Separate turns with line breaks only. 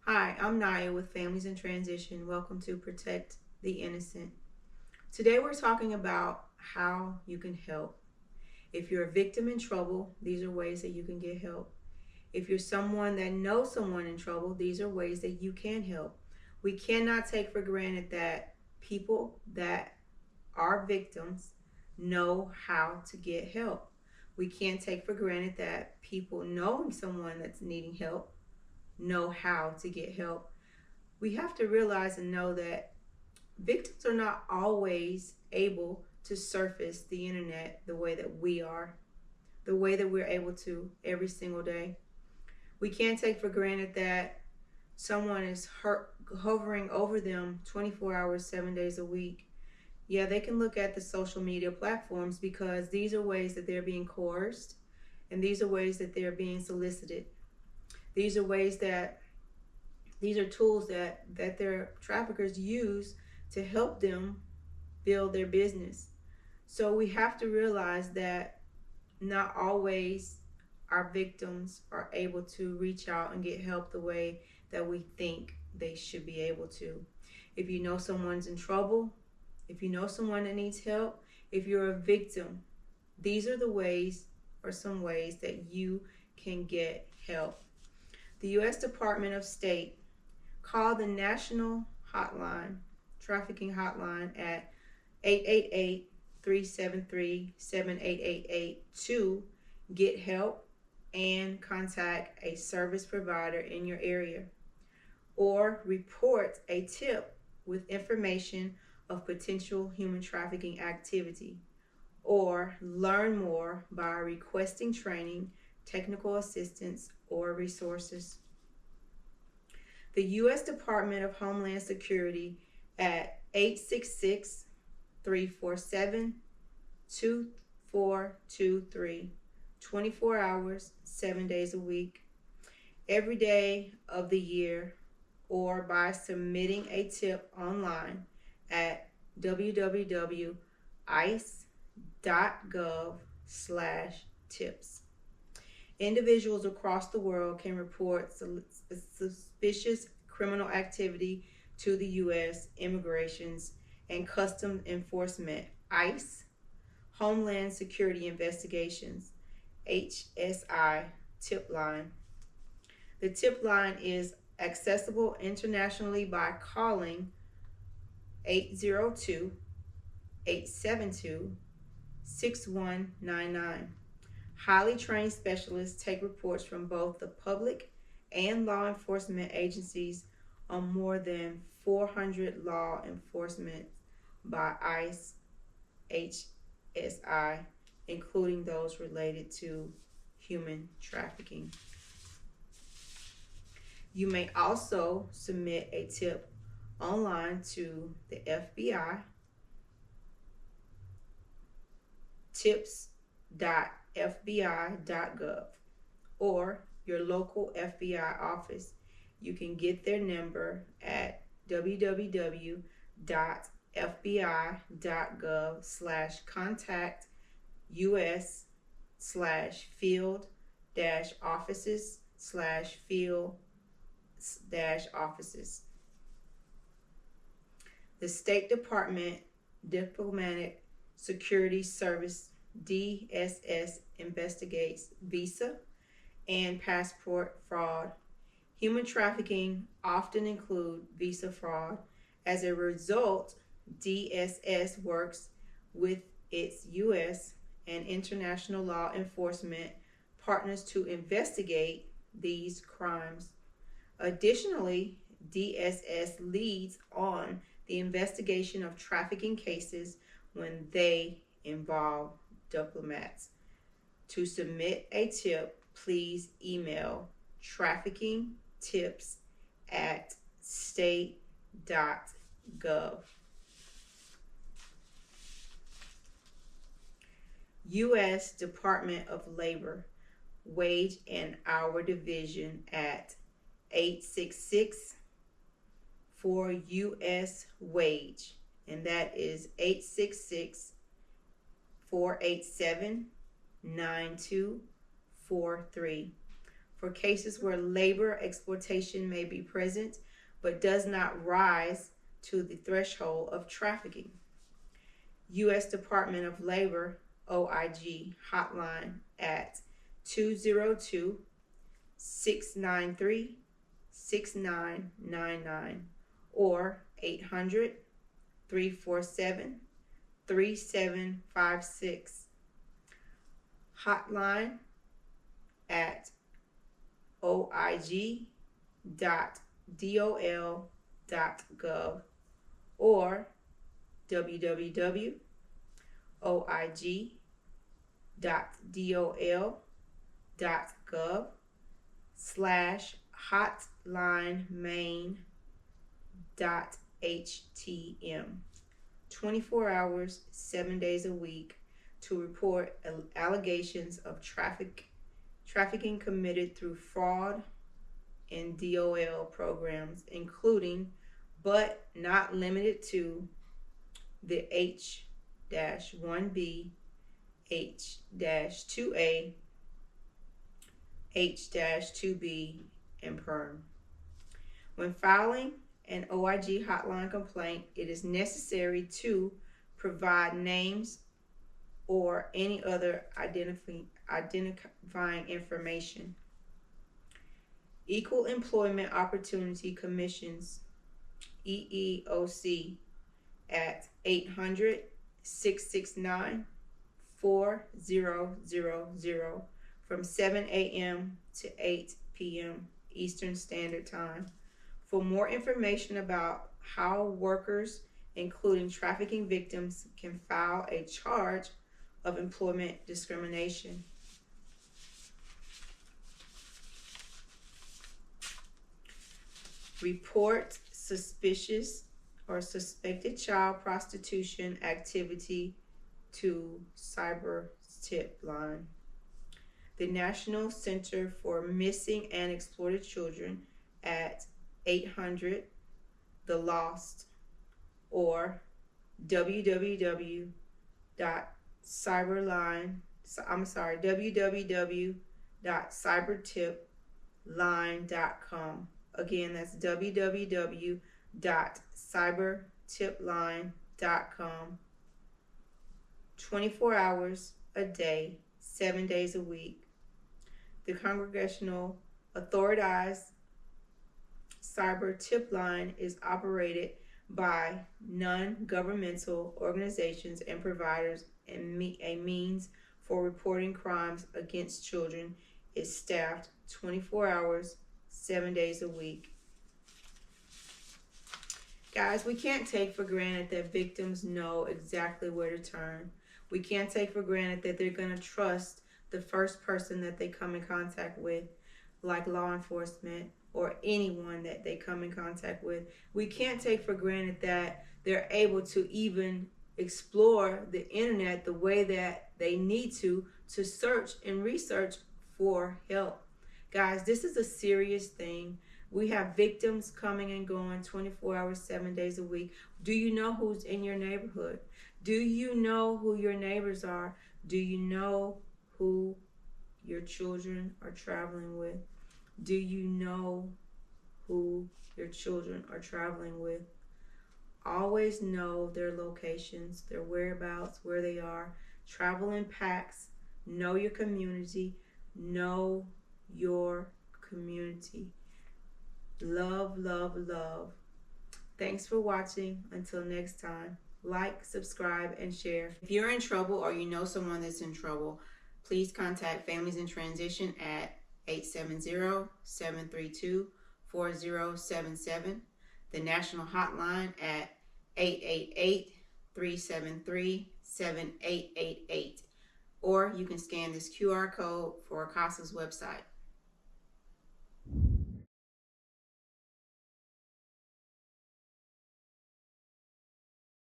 Hi, I'm Naya with Families in Transition. Welcome to Protect the Innocent. Today we're talking about how you can help. If you're a victim in trouble, these are ways that you can get help. If you're someone that knows someone in trouble, these are ways that you can help. We cannot take for granted that people that are victims know how to get help. We can't take for granted that people knowing someone that's needing help know how to get help. We have to realize and know that victims are not always able to surface the internet the way that we are, the way that we're able to every single day. We can't take for granted that someone is hovering over them 24 hours, 7 days a week. Yeah, they can look at the social media platforms because these are ways that they're being coerced and these are ways that they're being solicited. These are ways that these are tools that their traffickers use to help them build their business. So we have to realize that not always our victims are able to reach out and get help the way that we think they should be able to. If you know someone's in trouble, if you know someone that needs help, if you're a victim, these are the ways or some ways that you can get help. The U.S. Department of State called the National Hotline, Trafficking Hotline at 888 373 7888 to get help and contact a service provider in your area, or report a tip with information of potential human trafficking activity, or learn more by requesting training, technical assistance, or resources. The U.S. Department of Homeland Security at 866 347 2423, 24 hours, 7 days a week, every day of the year, or by submitting a tip online at www.ice.gov/tips. Individuals across the world can report suspicious criminal activity to the U.S. Immigrations and Customs Enforcement, ICE, Homeland Security Investigations, HSI tip line. The tip line is accessible internationally by calling 802 872 6199. Highly trained specialists take reports from both the public and law enforcement agencies on more than 400 law enforcement by ICE, HSI, including those related to human trafficking. You may also submit a tip online to the FBI, tips.fbi.gov, or your local FBI office. You can get their number at www.fbi.gov/contact US/field-offices/field-offices. The State Department Diplomatic Security Service DSS investigates visa and passport fraud. Human trafficking often include visa fraud. As a result, DSS works with its U.S. and international law enforcement partners to investigate these crimes. Additionally, DSS leads on the investigation of trafficking cases when they involve diplomats. To submit a tip, please email traffickingtips@state.gov. U.S. Department of Labor Wage and Hour Division at 866 for U.S. Wage, and that is 866 487 9243. for cases where labor exploitation may be present but does not rise to the threshold of trafficking. U.S. Department of Labor OIG hotline at 202-693-6999 or 800-347-3756. Hotline at oig.dol.gov or www.oig.dol.gov/hotlinemain.htm. 24 hours, 7 days a week to report allegations of trafficking committed through fraud and DOL programs, including but not limited to the H-1B, H-2A, H-2B, and PERM. When filing an OIG hotline complaint, it is necessary to provide names or any other identifying information. Equal Employment Opportunity Commissions, EEOC, at 800-669-4000 from 7 a.m. to 8 p.m. Eastern Standard Time. For more information about how workers, including trafficking victims, can file a charge of employment discrimination. Report suspicious or suspected child prostitution activity to Cyber Tip Line. The National Center for Missing and Exploited Children at 800-THE-LOST or www.cybertipline.com. Again, that's www.cybertipline.com. 24 hours a day, 7 days a week. The Congressional Authorized Cyber Tip Line is operated by non-governmental organizations and providers, and a means for reporting crimes against children is staffed 24 hours, 7 days a week. Guys, we can't take for granted that victims know exactly where to turn. We can't take for granted that they're going to trust the first person that they come in contact with, like law enforcement or anyone that they come in contact with. We can't take for granted that they're able to even explore the internet the way that they need to search and research for help. Guys, this is a serious thing. We have victims coming and going 24 hours, 7 days a week. Do you know who's in your neighborhood? Do you know who your neighbors are? Do you know who your children are traveling with? Do you know who your children are traveling with? Always know their locations, their whereabouts, where they are. Travel in packs. Know your community. Know your community. Love, love, love. Thanks for watching. Until next time, like, subscribe, and share. If you're in trouble or you know someone that's in trouble, please contact Families in Transition at 870-732-4077. The national hotline at 888-373-7888. Or you can scan this QR code for ACASA's website.